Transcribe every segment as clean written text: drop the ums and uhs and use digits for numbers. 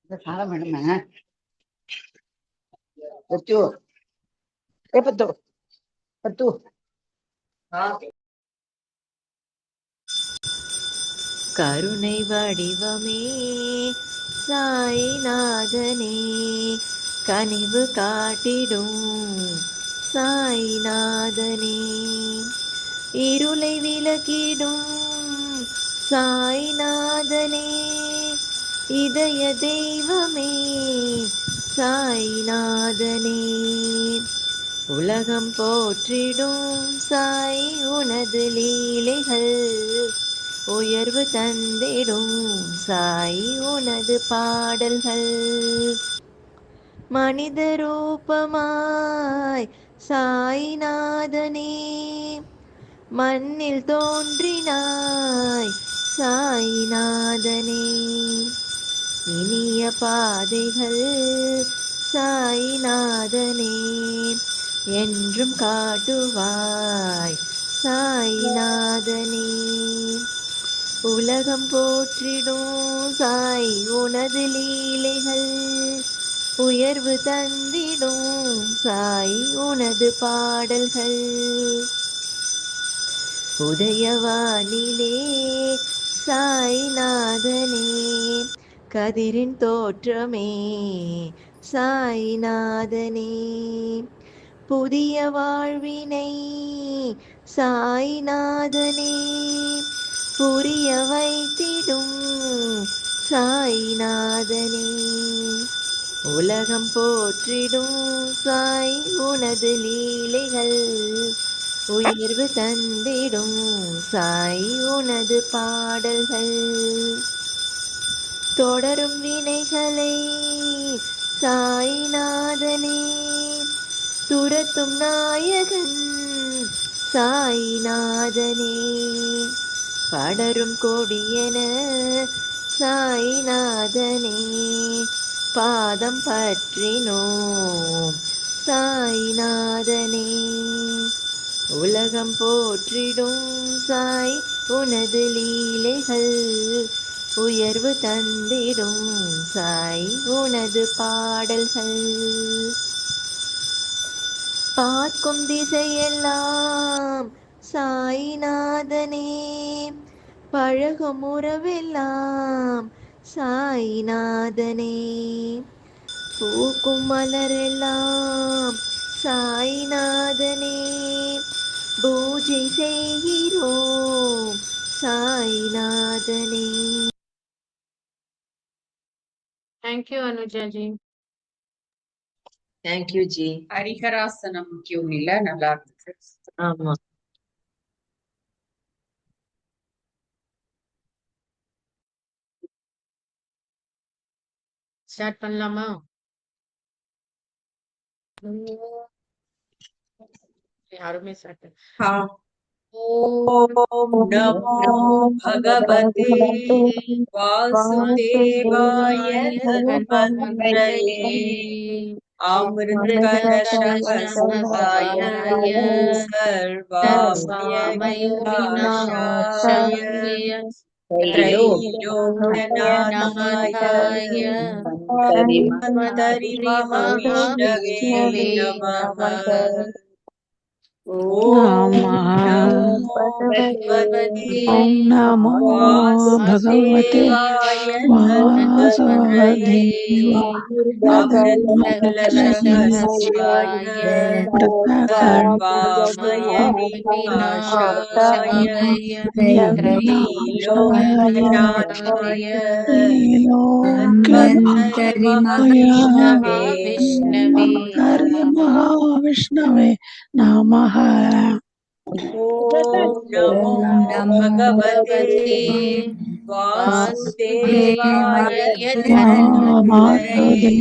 சாரம் வேணுமே பத்து பத்து பத்து கருணை வடிவமே சாய்நாதனே, கனிவு காட்டிடும் சாய்நாதனே, இருளை விலக்கிடும் சாய்நாதனே, இதய தெய்வமே சாய்நாதனே, உலகம் போற்றிடும் சாய் உனது லீலைகள், உயர்வு தந்திடும் சாய் உனது பாடல்கள், மனித ரூபமாய் சாய்நாதனே, மண்ணில் தோன்றினாய் சாய்நாதனே, இனிய பாதைகள் சாய்நாதனே, என்றும் காட்டுவாய் சாய்நாதனே, உலகம் போற்றிடும் சாய் உனது லீலைகள், உயர்வு தந்திடும் சாய் உனது பாடல்கள், உதயவானிலே சாய்நாதனே, கதிரின் தோற்றமே சாய்நாதனே, புதிய வாழ்வினை சாய்நாதனே, புரிய வைத்திடும் சாய்நாதனே, உலகம் போற்றிடும் சாய் உனது லீலைகள், உயர்வு தந்திடும் சாய் உனது பாடல்கள், தொடரும் வினைகளை சாய்நாதனே, துரத்தும் நாயகன் சாய்நாதனே, படரும் கொடியென சாய்நாதனே, பாதம் பற்றினோம் சாய்நாதனே, உலகம் போற்றிடும் சாய் உனது லீலைகள், உயர்வு தந்திடும் சாய் உனது பாடல்கள், பார்க்கும் திசையெல்லாம் சாய்நாதனே, பழகும் உறவெல்லாம் சாய்நாதனே, பூக்கும் மலரெல்லாம் சாய்நாதனே, பூஜை செய்கிறோம் சாய்நாதனே. தேங்க்யூ அனுஜாஜி. தேங்க்யூ ஜி. ஹரிஹராசனம் டியூன் இல்ல, நல்லா இருந்துச்சு. ஆமா, ஸ்டார்ட் பண்ணலாமா? யாருமே ஸ்டார்ட். ஓம் நமோ பகவதே வாசுதேவாய தன்வந்திரயே அமிர்தகலசஹஸ்ரகாய சர்வாமய விநாசாய त्रैलोक्यनाथाय धन्वन्तरि महाविष्णवे नमः। ओम नमो भगवते वासुदेवाय अमृतकलशहस्राय सर्वामय विनाशाय त्रैलोक्यनाथाय धन्वन्तरि महाविष्णवे नमः। ओम नमो भगवते वासुदेवाय धन्वन्तरि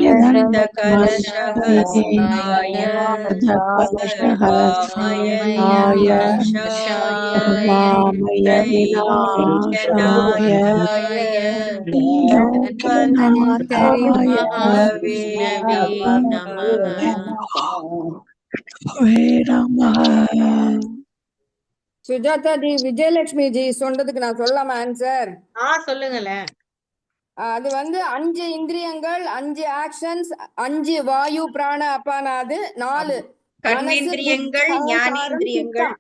अमृतकलशहस्राय सर्वामय विनाशाय त्रैलोक्यनाथाय धन्वन्तरि महाविष्णवे नमः। சுஜாதா ஜி, விஜயலட்சுமி ஜி சொன்னதுக்கு நான் சொல்லலாமா ஆன்சர்? சொல்லுங்களேன். அது வந்து 5 இந்திரியங்கள், 5 ஆக்ஷன்ஸ், 5 வாயு பிராண அபான, அது 4 மனசு புத்தி கர்மேந்திரியங்கள் அகங்காரம் ஞானேந்திரியங்கள் சித்தம்.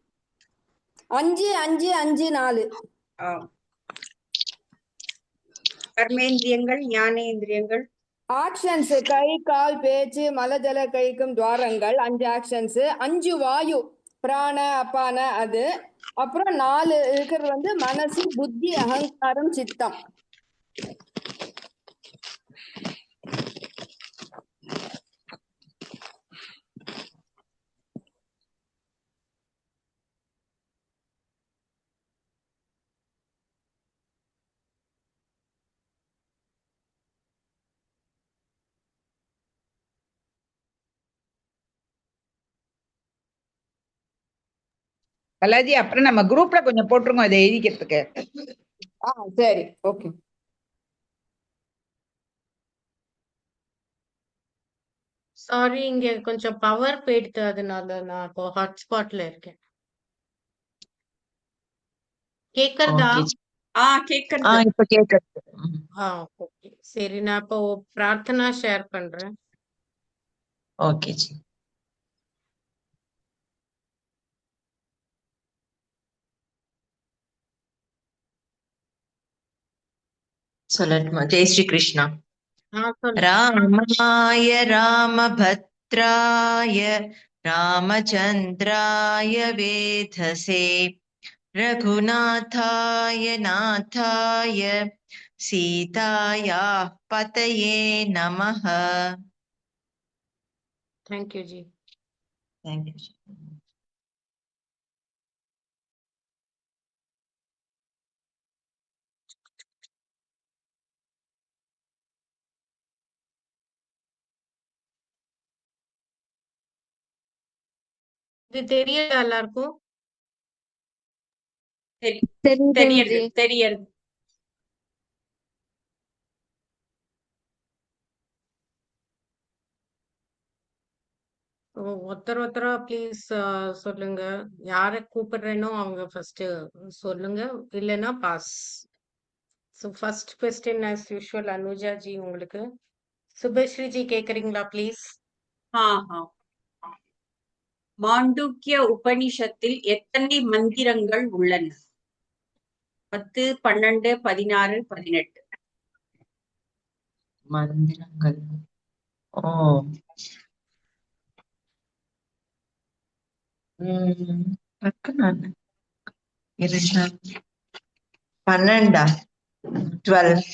5 5 5 4 ஆம். கர்மேந்திரியங்கள் ஞானேந்திரியங்கள் ஆக்ஷன்ஸ் கை கால் பேச்சு மலஜல கழிக்கும் துவாரங்கள் 5 ஆக்ஷன்ஸ், 5 வாயு பிராண அபான, அது அப்புறம் 4 இருக்கிறது வந்து மனசு புத்தி அகங்காரம் சித்தம். கலாஜி அப்புறம் நம்ம குரூப்ல கொஞ்சம் போட்டுருங்க இதை எழுதிக்கிறதுக்கு. சரி, ஓகே. சாரி, இங்க கொஞ்சம் பவர் போயிடுது, அதனால நான் இப்போ ஹாட்ஸ்பாட்ல இருக்கேன். கேக்குறதா? ஓகே. கேக்குறது. இப்ப கேக்குது. ஓகே. சரி, நான் இப்போ பிரார்த்தனா ஷேர் பண்றேன். Okay G. சொல்லட்டுமா? ஜெய் ஸ்ரீ கிருஷ்ணா. சொல்லு. ராமாய ராமபத்ராய ராமச்சந்திராய வேதசே ரகுநாதாய நாதாய சீதாயாः பதயே நமः. Thank you G. Thank you. இது தெரியுதா எல்லாருக்கும்? தெரியறது. ஒருத்தர் ஒருத்தரா ப்ளீஸ் சொல்லுங்க. யார கூப்பிடுறேனோ அவங்க ஃபர்ஸ்ட் சொல்லுங்க, இல்லைன்னா pass. So first question as usual Anuja ji உங்களுக்கு. சுபஸ்ரீ ஜி கேக்குறீங்களா ப்ளீஸ்? மாண்டூக்கிய உபனிஷத்தில் எத்தனை மந்திரங்கள் உள்ளன? 10, 12, 16, 18. மந்திரங்கள். ஓ. டக்குன்னு 12. 12.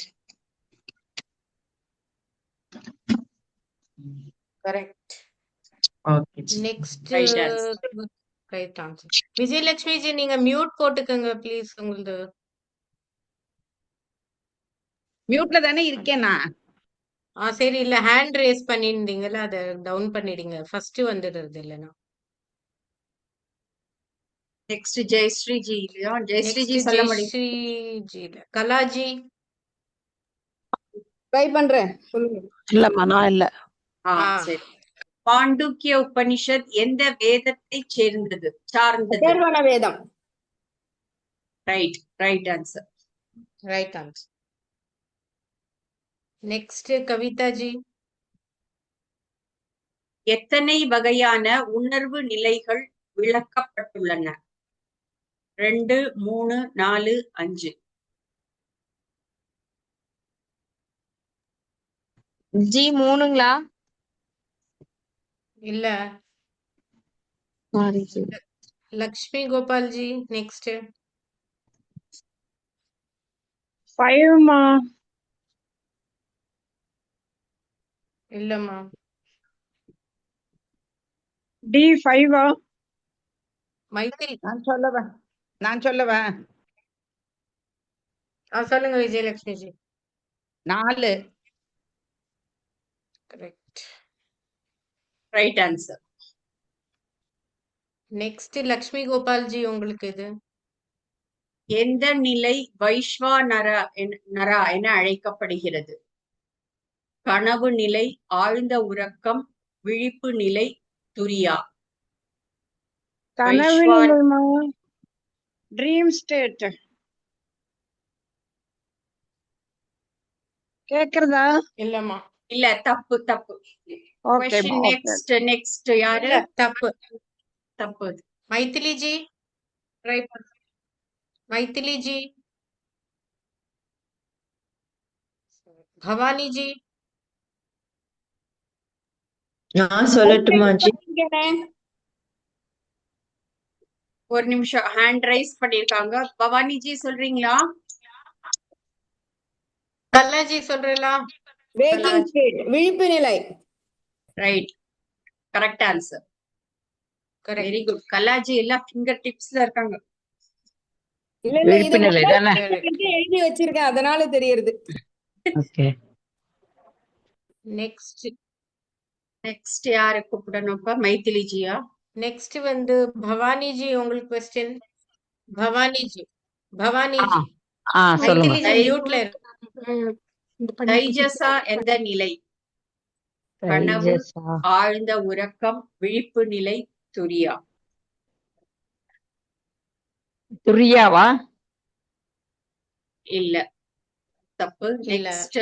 Correct. Okay. Next Right answer. Right answer. Vijayalakshmi G நீங்க மியூட் போட்டுக்கோங்க ப்ளீஸ். உங்களது மியூட்ல தானே இருக்கேன் நான். சரி, இல்ல ஹேண்ட் ரேஸ் பண்ணிருந்தீங்கல்ல, அதை டவுன் பண்ணிடுங்க. ஃபர்ஸ்ட் வந்துடுறது இல்லைன்னா. நெக்ஸ்ட் ஜெயஸ்ரீ ஜி இல்லையா? ஜெயஸ்ரீ ஜி நெக்ஸ்ட் சொல்ல முடியும். ஜெயஸ்ரீ ஜி இல்ல, கலாஜி. ட்ரை பண்றேன், சொல்லுங்க. இல்லம்மா நான் இல்ல. ஆ. சரி. பாண்டூக்கிய உபனிஷத் எந்த வேதத்தை சேர்ந்தது சார்ந்தது? அதர்வண வேதம். Right answer. Right answer. Next Kavitha G. எத்தனை வகையான உணர்வு நிலைகள் விளக்கப்பட்டுள்ளன? 2, 3, 4, 5. ஜி 3ங்களா? இல்ல, லக்ஷ்மி கோபால் ஜி நெக்ஸ்ட். 5மா? இல்லம்மா. டி 5ஆ? மைத்திரி. நான் சொல்லவா? சொல்லுங்க Vijayalakshmi G. 4. Correct. Right answer. Next Lakshmi Gopal G உங்களுக்கு இது. எந்த நிலை வைஸ்வானரா என அழைக்கப்படுகிறது? கனவு நிலை, ஆழ்ந்த உறக்கம், விழிப்பு நிலை, துரியா? கனவு நிலைமா? Dream state. கேக்குறதா? இல்லம்மா. இல்ல தப்பு தப்பு. ஓகேம்மா, கொஸ்டின் ஓகே. நெக்ஸ்ட் யாரு? இல்ல தப்பு. தப்பு. மைதிலி ஜி ட்ரை பண்ணு. மைதிலி ஜி, பவானி ஜி. நான் சொல்லட்டுமா ஜி? ஒரு நிமிஷம் ஹேண்ட் ரைஸ் பண்ணிருக்காங்க. பவானி ஜி சொல்றீங்களா? கல்லாஜி சொல்றீங்களா? வேக்கிங் ஸ்டேட் விழிப்பு நிலை. Right, correct answer. Correct. Very good. Kala ji எல்லாம் ஃபிங்கர் டிப்ஸ்ல இருக்காங்க. இல்ல இல்ல விழிப்பு இது நிலை தானே? எழுதி வச்சிருக்கேன் அதனால தெரியுது. ஓகே. நெக்ஸ்ட் நெக்ஸ்ட் யாரு கூப்பிடணும்ப்பா? மைதிலி ஜியா? நெக்ஸ்ட் வந்து பவானி ஜி, உங்களுக்கு கொஸ்டின். பவானி ஜி, பவானி ஆ ஜி. சொல்லுங்க. மைதிலி ஜி மியூட்ல இருக்கு. தைஜசா எந்த நிலை? கனவு, தைஜசா. ஆழ்ந்த உறக்கம், விழிப்பு நிலை, துரியா? துரியாவா? இல்ல, தப்பு. இல்ல. நெக்ஸ்ட்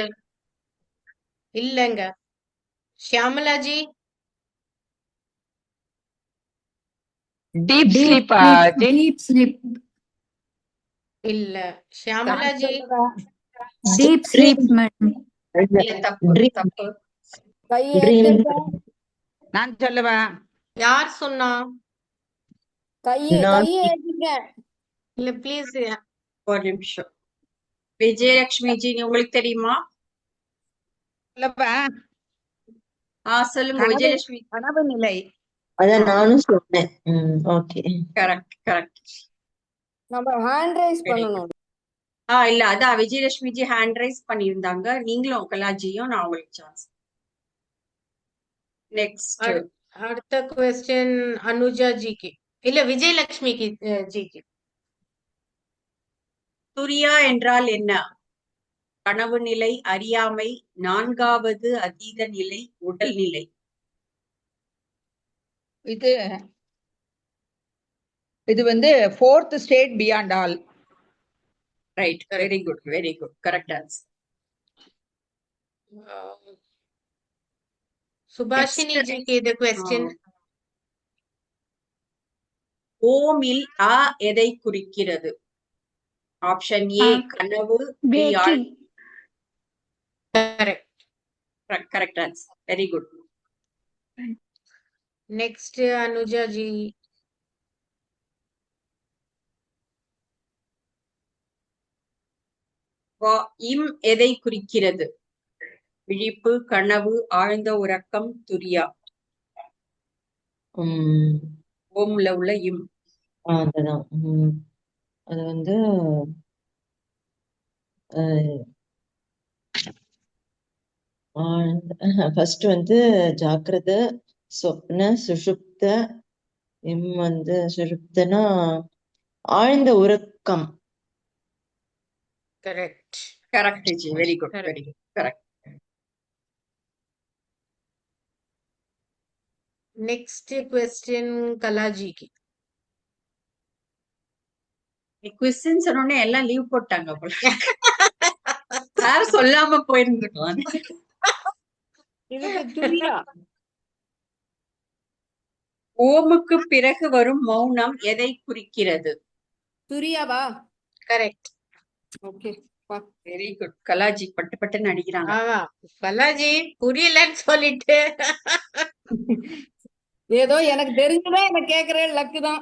இல்லங்க. ஷியாமலா ஜி. டீப் ஸ்லீப்பா ஜி? இல்ல. Shyamala ji. Deep sleep, madam. இல்ல, தப்பு தப்பு. கை ட்ரீம். ஏத்திருக்கேன். நான் சொல்லவா? யார் சொன்னா? கையை நான் ஏத்திருக்கேன். இல்ல ப்ளீஸ். ஒரு நிமிஷம். விஜயலட்சுமி ஜி, உங்களுக்கு தெரியுமா? சொல்லவா? சொல்லுங்க கனவு விஜயலட்சுமி. கனவு நிலை. அதான் நானும் சொன்னேன். ஓகே. Correct correct. நம்ம ஹேண்ட் ரைஸ் பண்ணணும். இல்ல, அதான் விஜயலட்சுமி ஜி ஹேண்ட் ரைஸ் பண்ணியிருந்தாங்க. நீங்களும் கலாஜியும், நான் உங்களுக்கு சான்ஸ். நெக்ஸ்ட் அடுத்த கொஸ்டின் அனுஜா ஜிக்கு. இல்ல விஜயலட்சுமி ஜிக்கு. துரியா என்றால் என்ன? கனவு நிலை, அறியாமை, நான்காவது அதீத நிலை, உடல் நிலை. இது வந்து fourth state beyond all. Right, very good very good. Correct answer. Subhashini Next. ஜிக்கு இது கொஸ்டின். ஓமில் அ எதை குறிக்கிறது? ஆப்ஷன் ஏ கனவு, பி ஆழ். Correct. Correct answer. Very good. Next Anuja ji. இம் எதை குறிக்கிறது? விழிப்பு, கனவு, ஆழ்ந்த உறக்கம், துரியா? ஓம்ல உள்ள இம். அதுதான். அது வந்து ஃபர்ஸ்ட் வந்து ஜாக்கிரத, சொப்ன, சுஷுப்த. இம் வந்து சுஷுப்தனா ஆழ்ந்த உறக்கம். Correct. Correct ji. Very good very good. Correct. Next question கலாஜிக்கு. குவிஸ்ன்னு சொன்னோடனே எல்லாம் லீவ் போட்டாங்க போல. யார் சொல்லாம போயிருந்துருக்கலாம். இதுக்கு துரியா. ஓமுக்கு பிறகு வரும் மௌனம் எதை குறிக்கிறது? துரியாவா? Correct. Okay. Very good. Kala ji பட்டு பட்டுன்னு அடிக்கிறாங்க. ஆமா, கலாஜி புரியலன்னு சொல்லிட்டு. ஏதோ எனக்கு தெரிஞ்சுதான் எனக்கு கேக்குறேன். லக்கு தான்.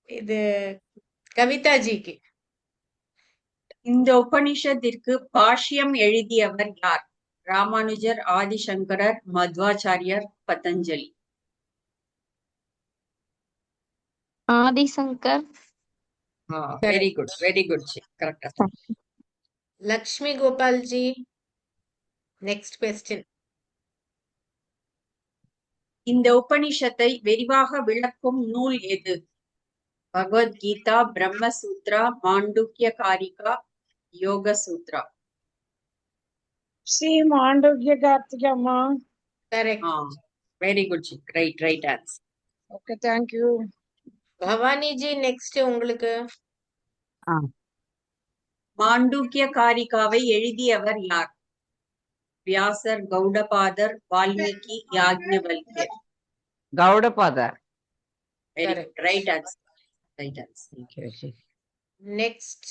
இது கவிதா ஜிக்கு. இந்த உபனிஷத்திற்கு பாஷ்யம் எழுதியவர் யார்? Ramanujar, Adi Shankarar, Madhvacharya, Patanjali? Adi Shankar. Very good very good ji. கரெக்டா. லக்ஷ்மி கோபால் ஜி. Next question. இந்த உபனிஷத்தை விரிவாக விளக்கும் நூல் எது? பகவத்கீதா, பிரம்மசூத்ரா, மாண்டூக்கிய காரிகா, யோக சூத்ரா? சி மாண்டூக்கிய கார்த்திகம்மா. Correct. Very good ji. Right answer. Okay, thank you. Bhavani ji next உங்களுக்கு. மாண்டூக்கிய காரிகாவை எழுதியவர் யார்? வியாசர், கௌடபாதர், Valmiki, Yajnavalkyar. Gaudapadar. Very Correct. Good. Right answer. Right answer. Next,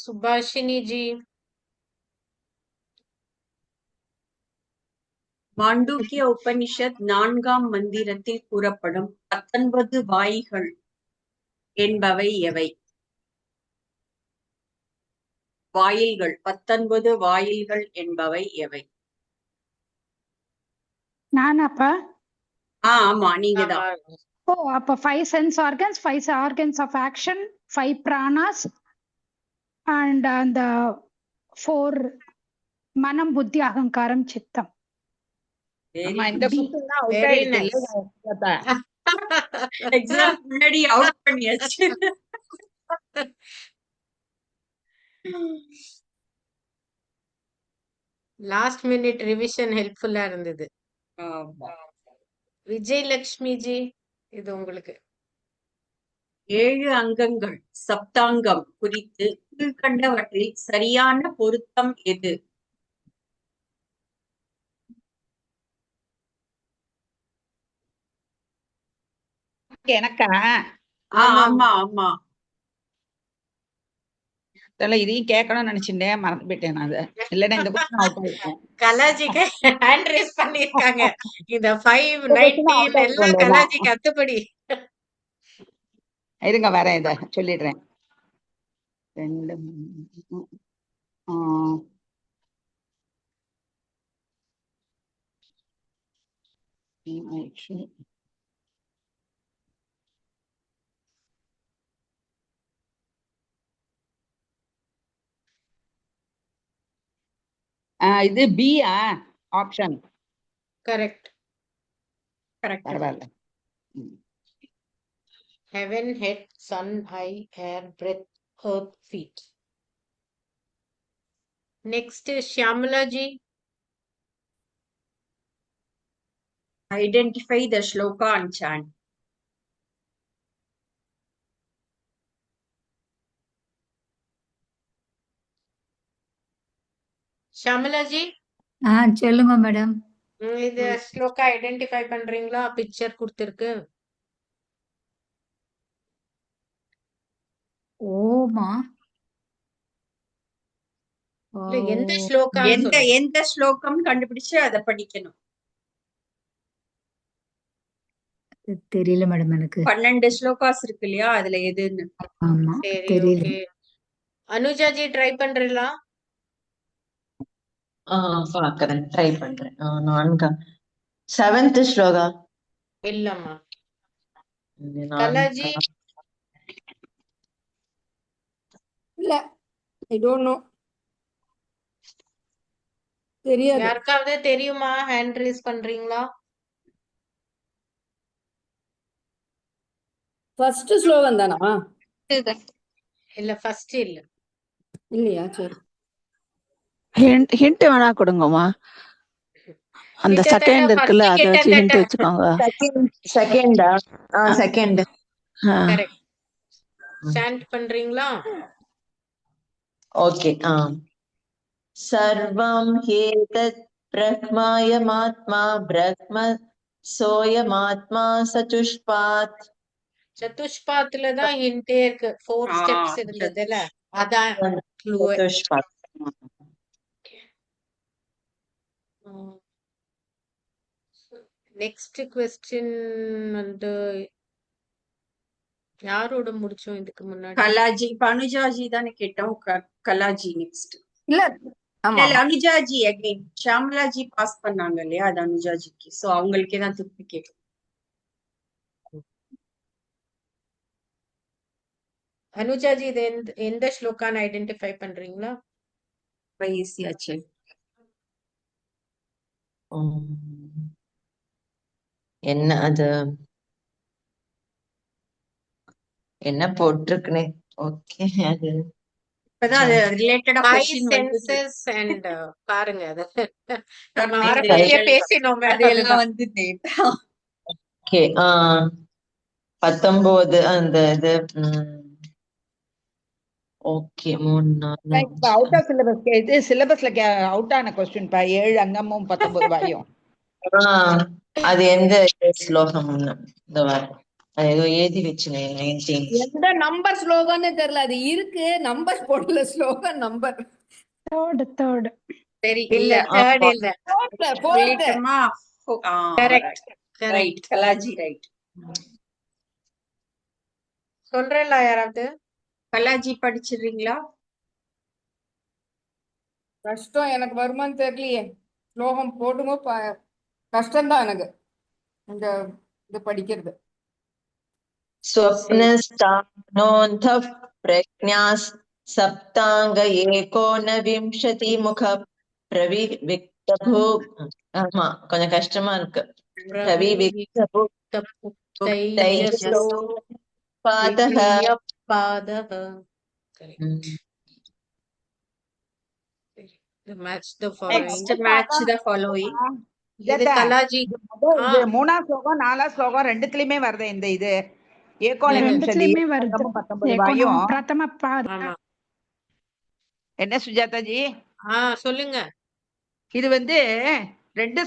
Subhashini ji. Mandukya Upanishad 4ஆம் மந்திரத்தில் கூறப்படும் 19 வாய்கள் என்பவை எவை? வாயில்கள் 19 வாயில்கள் என்பவை எவை? நானாப்பா? ஆமா நீங்கதான். ஆமா. ஓ, அப்ப 5 sense organs, 5 organs of action, 5 pranas, and the 4 மனம், புத்தி, அகங்காரம், சித்தம். ஆமா, இந்த question தான் out Very ஆயிடுச்சு nice. இல்ல சுஜாதா? எக்ஸாம் முன்னாடி அவுட் பண்ணியாச்சு. லாஸ்ட் மினிட் ரிவிஷன் ஹெல்ப்ஃபுல்லா இருந்தது. ஆமா. விஜயலட்சுமி ஜி, இது உங்களுக்கு. 7 அங்கங்கள் சப்தாங்கம் குறித்து கீழ்கண்டவற்றில் சரியான பொருத்தம் எது? எனக்கா? ஆமா ஆமா. இதையும் கேட்கணும்னு நினைச்சிட்டேன், மறந்து போயிட்டேன் நான். அதை இல்லைன்னா இந்த question out ஆயிருக்கும். கலாஜிக்கு ஹேண்ட் ரைஸ் பண்ணிருக்காங்க. இந்த 5, 19 எல்லாம் கலாஜிக்கு அத்துப்படி. இருங்க வரேன், இதை சொல்லிடுறேன். 2 இது பியா ஆப்ஷன்? கரெக்ட். கரெக்ட். பரவாயில்ல. Heaven, head, sun, eye, air, breath, earth, feet. Next is Shyamala ji. Identify the shloka and chant. Shyamala ji, சொல்லுங்க மேடம். இது ஸ்லோகா ஐடென்டிஃபை பண்றீங்களா? பிக்சர் கொடுத்திருக்கு. ஓமா? இல்ல எந்த ஸ்லோகா? எந்த ஸ்லோகம் கண்டுபிடிச்சு அதை படிக்கணும். தெரியல மேடம் எனக்கு. 12 ஸ்லோகாஸ் இருக்கு இல்லையா, அதுல எதுன்னு. ஆமா சரி, தெரியல. ஓகே. அனுஜா ஜி ட்ரை பண்றீங்களா? பாக்குறேன், ட்ரை பண்றேன். 7th ஸ்லோகா? இல்லம்மா. கலாஜி? இல்ல, ஐ டோன்ட் நோ. தெரியாது. யாருக்காவது தெரியுமா? ஹேண்ட் ரைஸ் பண்றீங்களா? ஃபர்ஸ்ட் ஸ்லோகம் தானா? இல்ல ஃபர்ஸ்ட் இல்ல. இல்லையா? சரி. ஹிண்ட் வேணா கொடுங்கம்மா. அந்த செகண்ட் இருக்குல்ல, அதை வச்சு ஹிண்ட் வச்சுக்கோங்க. செகண்டா? செகண்ட். கரெக்ட். சாண்ட் பண்றீங்களா? ஓகே. சர்வம் ஹேதத் பிரக்மாயமாத்மா பிரக்ம சோயமாத்மா சதுஷ்பாத். சதுஷ்பாத்ல தான் ஹிண்டே இருக்கு. 4 ஸ்டெப்ஸ் இருந்ததுல, அதான் clue. சதுஷ்பாத். நெக்ஸ்ட் क्वेश्चन வந்து யாரோட முடிச்சோம் இதுக்கு முன்னாடி? கலாஜி, அனுஜாஜி தானே கேட்டோம். கலாஜி நெக்ஸ்ட். இல்ல, ஆமா. இல்ல அனுஜாஜி அகைன். ஷாம்லாஜி பாஸ் பண்ணாங்க இல்லையா, அது அனுஜாஜிக்கு. சோ அவங்களுக்கே தான் திருப்பி கேட்கும். அனுஜாஜி, இது எந்த ஸ்லோகான்னு ஐடென்டிஃபை பண்றீங்களா? ஈஸியாச்சு. என்ன அது, என்ன போட்டிருக்குனே. ஓகே, அது இப்பதான் அது ரிலேட்டடா ஃபைவ் क्वेश्चन வந்து சென்சஸ் அண்ட் பாருங்க, அது நம்ம Right. ஆரம்பத்திலேயே பேசினோமே, அது எல்லாம் அதுதான். வந்து ஓகே. 19 அந்த இது ஓகே 3 4 இப்ப அவுட் ஆஃப் சிலபஸ் இது சிலபஸ்ல அவுட் ஆன கொஸ்டின் பா 7 அங்கமும் 19 வாயும். அது எந்த ஸ்லோகம்னு இந்த வாரம் அது ஏதோ எழுதி வச்சுனேன் 19. எந்த நம்பர் ஸ்லோகன்னு தெரியல, அது இருக்கு நம்பர் போடல, ஸ்லோகன் நம்பர் தேர்ட் சரி இல்ல இல்ல தேர்ட் இல்ல சொல்லிட்டோமா? Correct right correct Kala ji right. சொல்றேன்ல யாராவது கலாஜி படிச்சிடுறீங்களா? கஷ்டம், எனக்கு வருமான்னு தெரியலையே. ஸ்லோகம் போடுங்க, கஷ்டம்தான் எனக்கு இந்த இது படிக்கிறது. स्वप्नस्तानोऽन्ध प्रज्ञास् सप्तांग एकोनविंशति मुख प्रविविक्तभू ஆமா கொஞ்சம் கஷ்டமா இருக்கு. பிரவிவிக்தபு தைஜசோ பாதக பாதக match the following. Next match the following. இது கலாஜி இது 3ஆம் ஸ்லோகம் 4ஆம் ஸ்லோகம் ரெண்டுத்துலயுமே வருது இந்த இது ஏகோன விம்சதி ரெண்டுத்துலயுமே வருது. 19 வாயும். பிரதம பாத ஆமா என்ன சுஜாதாஜி சொல்லுங்க. இது வந்து ரெண்டு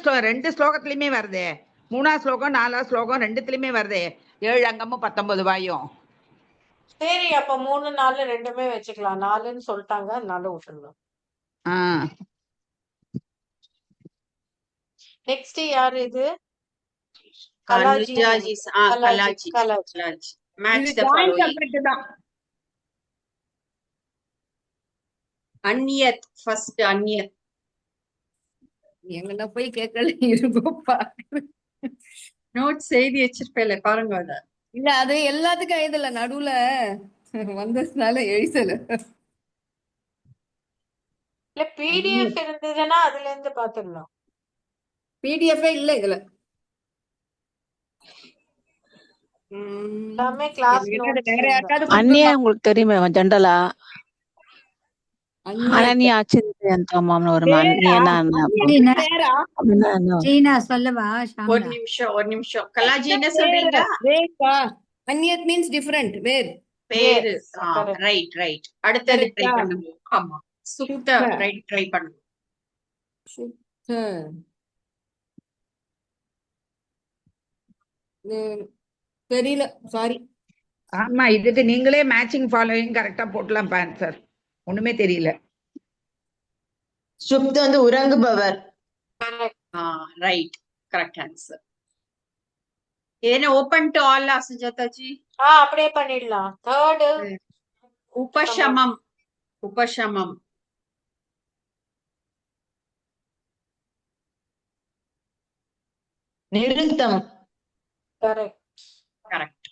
ஸ்லோகத்திலயுமே வருது. 3ஆம் ஸ்லோகம் 4ஆம் ஸ்லோகம் ரெண்டுத்துலயுமே வருது 7 அங்கமும் 19 வாயும். சரி அப்ப 3 4 ரெண்டுமே வச்சுக்கலாம். 4ன்னு சொல்லிட்டாங்க, அதனால விட்டுருந்தோம். நெக்ஸ்ட் யாரு இது? கலாஜி அனுஜாஜி கலாஜி கலாஜி கலாஜி. Match இது the joint following. subject தான். அந்நியத் ஃபர்ஸ்ட் அந்நியத். எங்கன்னா போய் கேட்கல இருப்பா. நோட்ஸ் எழுதி வச்சிருப்பேல பாருங்க அத. இல்ல அது எல்லாத்துக்கும் எழுதல, நடுவுல வந்ததுனால எழுதல. இல்ல பிடிஎஃப் இருந்ததுன்னா அதுல இருந்து பாத்துடலாம். பிடிஎஃப் இல்ல இதுல. எல்லாமே கிளாஸ் வேற யாருக்காவது அந்நியா உங்களுக்கு தெரியுமே ஜென்ரலா அனன்யா ஆச்சரியம்னு ஒரு சீனா சொல்லவா ஒரு ஷாம்லா? நிமிஷம் கலாஜி என்ன சொல்றீங்க? அந்நியத் மீன்ஸ் டிஃபரண்ட், வேர் பேரு. correct. ரைட் அடுத்தது ட்ரை பண்ணுங்க. ஆமா சுத்த ரைட் ட்ரை பண்ணுங்க. தெரியல, சாரி. ஆமா இதுக்கு நீங்களே மேட்சிங் ஃபாலோயிங் கரெக்டா போட்டலாம் ஆன்சர். ஒண்ணுமே தெரியல. சுப்து வந்து உறங்குபவர். Right correct answer. ஏன்னா ஓபன் டு ஆல் சுஜாதாஜி. அப்படியே பண்ணிடலாம். தேர்ட் உபசமம். உபசமம் நிருத்தம். Correct. Correct.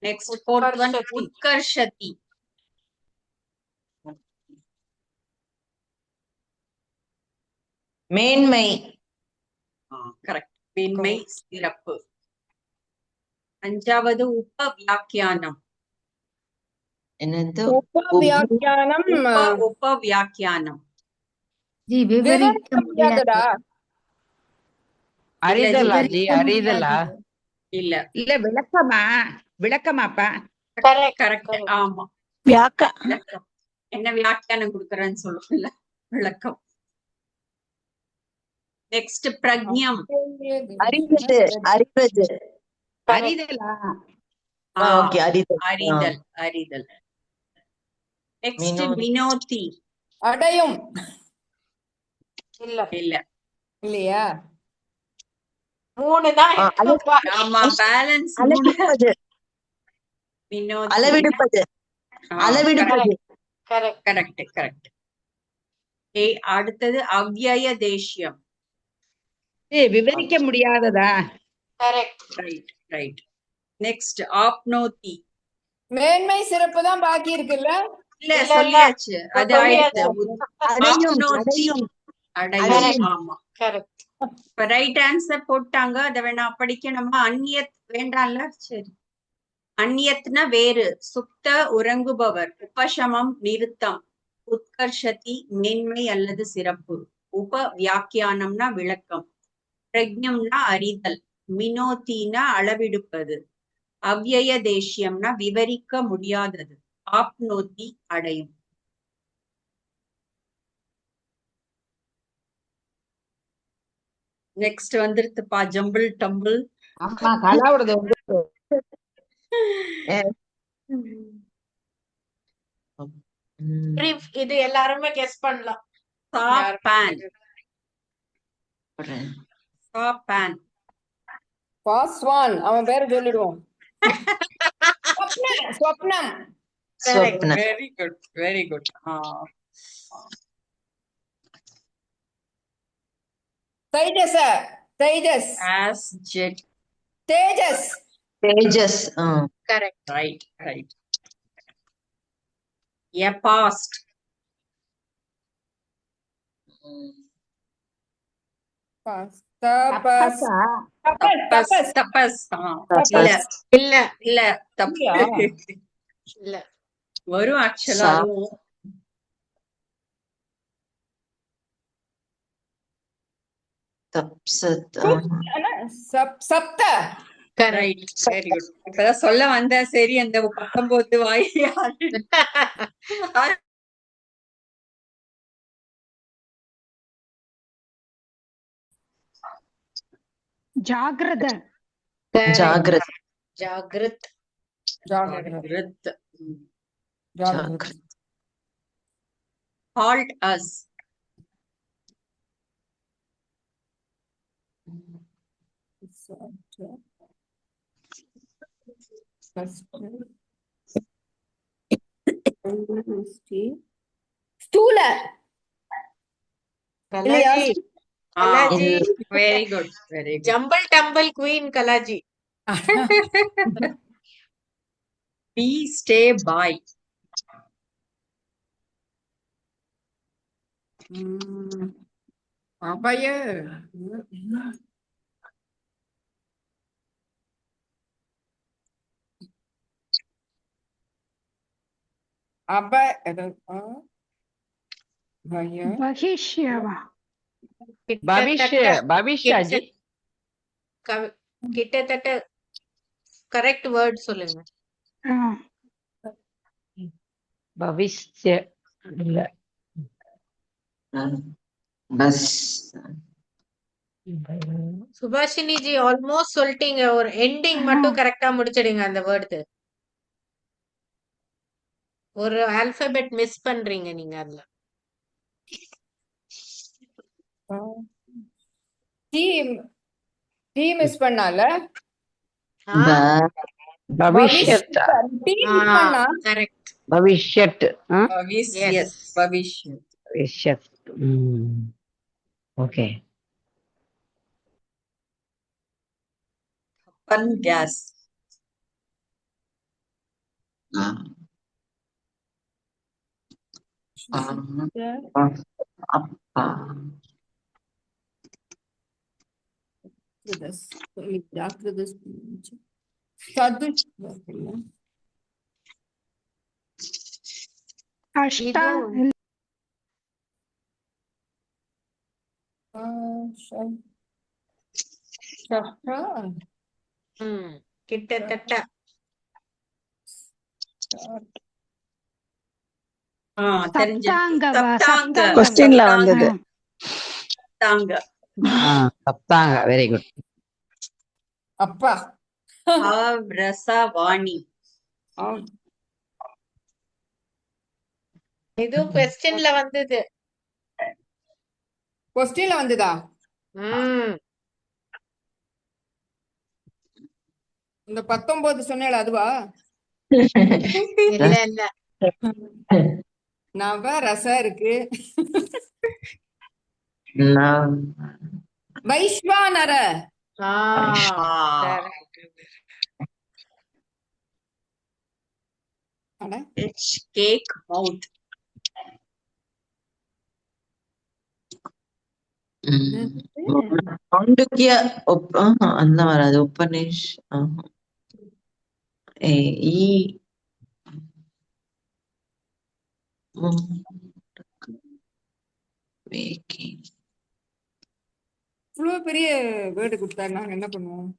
Next fourth one உத்கர்ஷதி. மேன்மை. கரெக்ட். மேன்மை சிறப்பு. அஞ்சாவது உபவியாக்கியானம். என்னது? உபவியாக்கியானம். உபவியாக்கியானம் ஜி விவரிக்க முடியாததா? அறிதலா ஜி அறிதலா? இல்ல இல்ல விளக்கமாப்பா. கரெக்ட். ஆமா வியாக்க விளக்கம். என்ன வியாக்கியானம் கொடுக்கறேன்னு சொல்லுவல விளக்கம். நெக்ஸ்ட் பிரக்ஞம். அறிவது. அறிவது. அறிதலா? ஓகே அறிதல். அறிதல். அறிதல். நெக்ஸ்ட் வினோதி. அடையும். இல்ல இல்ல இல்லையா? 3 தான் இருக்குப்பா. ஆமா பேலன்ஸ். அளவிடுவது. வினோதி. அளவிடுவது. அளவிடுவது. கரெக்ட். Correct correct. அடுத்தது அவ்யய தேசியம். விவரிக்க முடியாததா? கரெக்ட். Right right. நெக்ஸ்ட் ஆப்னோதி. மேன்மை சிறப்பு தான் பாக்கி இருக்குல்ல. இல்ல சொல்லியாச்சு. அது சொல்லியாச்சு. ஆப்னோதி. அடையும். ஆமா கரெக்ட். இப்ப ரைட் ஆன்சர் போட்டாங்க. அத வேணா படிக்கணுமா? அந்நியத் வேண்டாம்ல. சரி. அந்நியத்னா வேறு. சுப்த உறங்குபவர். உபசமம் நிறுத்தம். உத்கர்ஷதி மேன்மை அல்லது சிறப்பு. உப வியாக்கியானம்னா விளக்கம். பிரக்ஞம்னா அறிதல். மினோதினா அளவிடுப்பது. அவ்யய தேசியம்னா விவரிக்க முடியாதது. ஆப்னோத்தி அடையும். நெக்ஸ்ட் வந்துருதுப்பா ஜம்பிள் டம்பிள். ஆமா கலாவோடது வந்து இது எல்லாருமே கெஸ் பண்ணலாம். சாப்பான். சாப்பான். பாஸ்வான் அவன் பேரை சொல்லிடுவோம். ஸ்வப்னம். Swapna. Very good very good. தைஜச. தைஜஸ். ஆஸ் ஜெட். தேஜஸ். Tejas. Correct. Right right. A past. தபஸ். தப்பா? தபஸ். தபஸ். Tapas. இல்ல இல்ல தப்பு இல்ல வரும் ஆக்சுவலா Sa- அதுவும். Tapsat. சப்த. Right very good. இப்பதான் சொல்ல வந்தேன். சரி அந்த 19 வாய் ஜாகிரத. Jagrat. ஜாகிரத். ஜாகிரத். Jagrat. Halt us. ஸ்தூல. Kala ji. Kala ji. Very good very good. Jumble tumble queen Kala ji. Be stay by. அபய. பகிஷ்யவா. பவிஷ்யாஜி. கிட்டத்தட்ட கரெக்ட் வேர்ட் சொல்லுங்க. பவிஷ்ய இல்ல. Bus. சுபாஷினி ஜி ஆல்மோஸ்ட் சொல்லிட்டீங்க. ஒரு எண்டிங் மட்டும் கரெக்டா முடிச்சிடுங்க அந்த வேர்டு. ஒரு ஆல்பபெட் மிஸ் பண்றீங்க நீங்க அதுல. டீ மிஸ் பண்ணால. பவிஷ்யத். டீ மிஸ் பண்ணா. கரெக்ட். பவிஷ்யத். Yes. பவிஷ்யத். பவிஷ்யத். ஓகே. Fun gas. அஷ்டா. கிட்டத்தட்ட. தெரிஞ்சு. சப்தாங்கவா. சப்தாங்க. கொஸ்டின்ல வந்தது. சப்தாங்க. சப்தாங்க. Very good. அப்பா. ரசவாணி. இது क्वेश्चनல வந்தது. கொஸ்டின்ல வந்ததா? இந்த 19 சொன்னேல அதுவா? இல்ல இல்ல. நவ ரச இருக்கு. வைஸ்வானர. கேக் மவுத். மாண்டூக்கிய அந்த வராது. உபநிஷ். இவ்வளவு பெரிய வேர்டு கொடுத்தா நாங்க என்ன பண்ணுவோம்?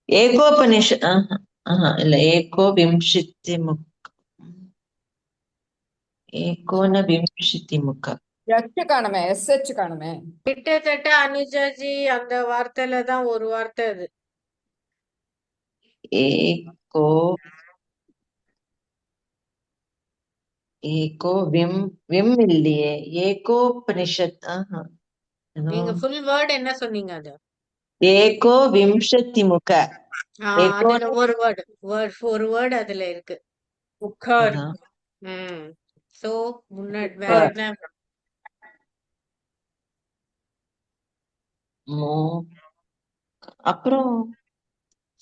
ಏಕೋಪನಿಷ ಇಲ್ಲ ಏಕೋವಿಂಶತಿ ಮುಖ ಏಕೋನವಿಂಶತಿ ಮುಖ எச் காணுமே, எஸ்ஹெச் காணுமே. கிட்டத்தட்ட அனுஜாஜி அந்த வார்த்தையில தான் ஒரு வார்த்தை அது. ಏಕೋ ಏಕೋ ವಿಮ್ ಇಲ್ಲಿಯೇ ಏಕೋಪನಿಷತ್ நீங்க ஃபுல் வேர்ட் என்ன சொன்னீங்க அது? ಏಕೋ ವಿಂಶತಿ ಮುಖ அதுல ஒரு வேர்ட் அதுல இருக்கு. முக்கா அதான். இருக்கு. சோ முன்னாடி வேற என்ன? அப்புறம்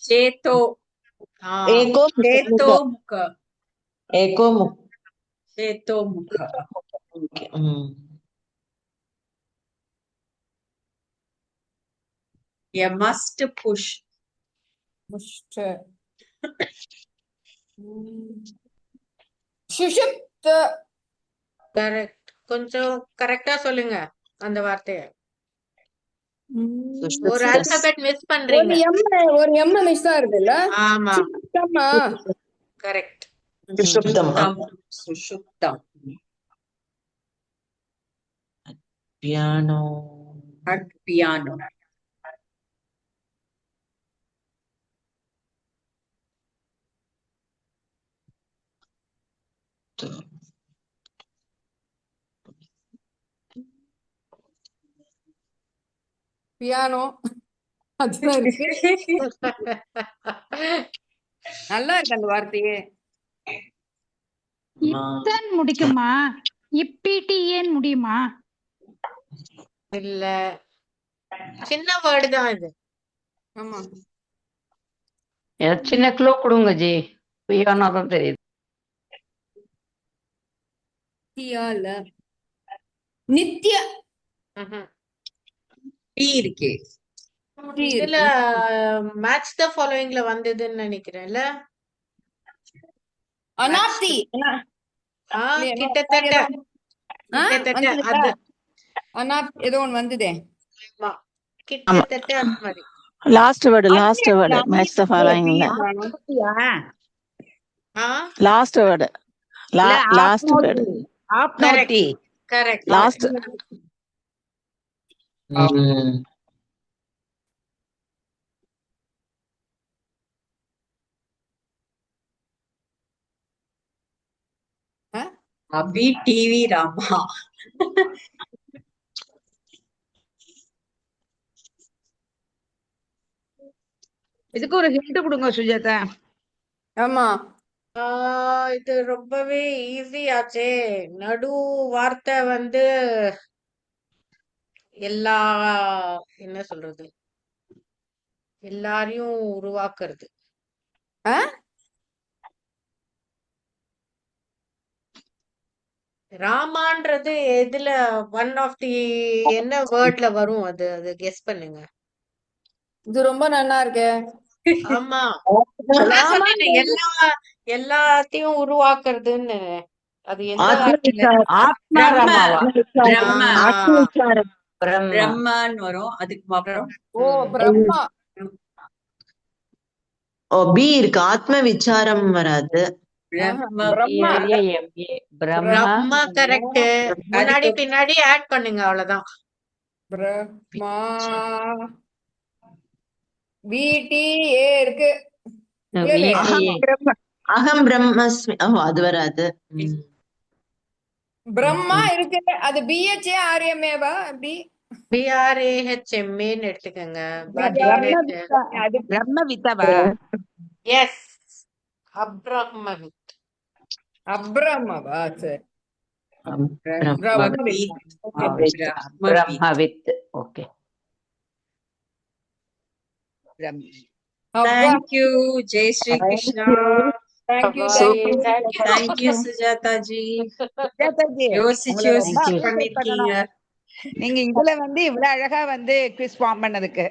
சேத்தோ ஏகோ சேத்தோ முக்க ஏகோ முக் சேத்தோ முக்க. A must push. முஷ்ட. சுஷுப்த. கரெக்ட். கொஞ்சம் கரெக்டா சொல்லுங்க அந்த வார்த்தைய. ஒரு ஆல்பபெட் மிஸ் பண்றீங்க. ஒரு எம் மிஸ் ஆகுதுல்ல? ஆமா சுஷுப்தமா? கரெக்ட். சுஷுப்தம். Piano At piano. பியானோ அதுதான் இருக்கு. நல்லா இருக்கு அந்த வார்த்தையே. இத்தன் முடிக்குமா? இப்பிடிஏன் முடியுமா? இல்ல சின்ன வேர்டு தான் இது. ஆமா. சின்ன க்ளூ கொடுங்க ஜி. பியானோ தான் தெரியுது. தியால. நித்ய. T இருக்கே. இதுல மேட்ச் த ஃபாலோயிங்ல வந்ததுன்னு நினைக்கிறேன்ல. அனாப்தி. கிட்டத்தட்ட அது. அனாப் ஏதோ ஒன்று வந்ததே. கிட்டத்தட்ட அந்த மாதிரி. லாஸ்ட் வேர்டு மேட்ச் த ஃபாலோயிங்ல. Last word correct. லாஸ்ட் அபி டிவி ராமா. இதுக்கு ஒரு ஹிண்ட் கொடுங்க சுஜாதா. ஆமா. இது ரொம்பவே ஈஸி ஆச்சே. நடு வார்த்தை வந்து எல்லா என்ன சொல்றது, எல்லாரையும் உருவாக்குறது. ராமான்றது எதுல ஒன் ஆஃப் தி என்ன வேர்ட்ல வரும்? அது கெஸ் பண்ணுங்க. இது ரொம்ப நல்லா இருக்கு. ஆமா நான் சொன்னேனே, எல்லாத்தையும் உருவாக்குறதுன்னு. அது எந்த வார்த்தையில? பிரம்மன் வரும். அதுக்கு அப்புறம் பிரம்மா. பி இருக்கு. ஆத்ம விசாரம் வராது. பிரம்மா கரெக்ட். முன்னாடி பின்னாடி ஆட் பண்ணுங்க, அவ்வளவுதான். பிரம்மா. VTA இருக்கு. அகம் பிரம்மஸ்மி. அது வராது. பிரம்மா இருக்கு. அது BHA RMAவா? BRAHMAன்னு எடுத்துக்கங்க. அது பிரம்மவித்தவா? எஸ், அப்ரஹ்மவித். அப்ரஹ்மவா? சரி. பிரம்மவித். Okay. Thank you. Jai Shri Krishna. Thank you. Thank you Sujata ji. யோசிச்சு பண்ணிருக்கீங்க. நீங்க இதுல இவ்வளவு அழகா குவிஸ் ஃபார்ம் பண்ணதுக்கு